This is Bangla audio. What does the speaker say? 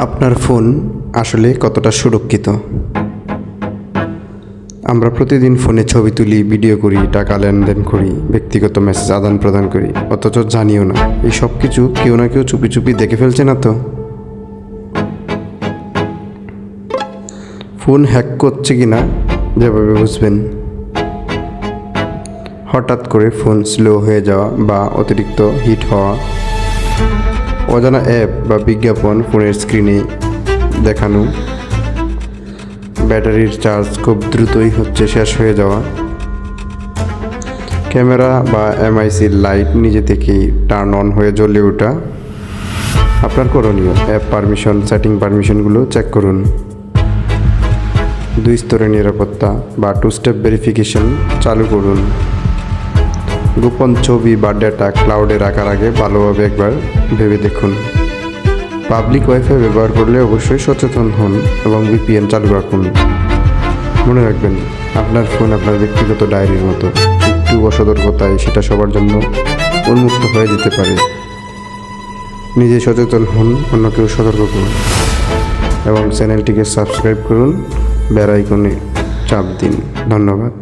আপনার ফোন আসলে কতটা সুরক্ষিত? আমরা প্রতিদিন ফোনে ছবি তুলি, ভিডিও করি, টাকা লেনদেন করি, ব্যক্তিগত মেসেজ আদান প্রদান করি, অথচ জানিও না এই সব কিছু কেউ না কেউ চুপি চুপি দেখে ফেলছে না তো? ফোন হ্যাক করছে কিনা যেভাবে বুঝবেন, হঠাৎ করে ফোন স্লো হয়ে যাওয়া বা অতিরিক্ত হিট হওয়া, অজানা অ্যাপ বা বিজ্ঞাপন ফোনের স্ক্রিনে দেখানো, ব্যাটারির চার্জ খুব দ্রুতই শেষ হয়ে যাওয়া, ক্যামেরা বা এমআইসির লাইট নিজে থেকেই টার্ন অন হয়ে জ্বলে ওঠা। আপনার করণীয়, অ্যাপ পারমিশন, সেটিং পারমিশনগুলো চেক করুন। 2 স্তরের নিরাপত্তা বা 2 স্টেপ ভেরিফিকেশন চালু করুন। গোপন ছবি বা ডেটা ক্লাউডে রাখার আগে ভালোভাবে একবার ভেবে দেখুন। পাবলিক ওয়াইফাই ব্যবহার করলে অবশ্যই সচেতন হন এবং VPN চালু রাখুন। মনে রাখবেন, আপনার ফোন আপনার ব্যক্তিগত ডায়েরির মতো, একটু অসতর্কতায় সেটা সবার জন্য উন্মুক্ত হয়ে যেতে পারে। নিজে সচেতন হন, অন্যকেও সতর্ক করুন এবং চ্যানেলটিকে সাবস্ক্রাইব করুন, বেল আইকনে চাপ দিন। ধন্যবাদ।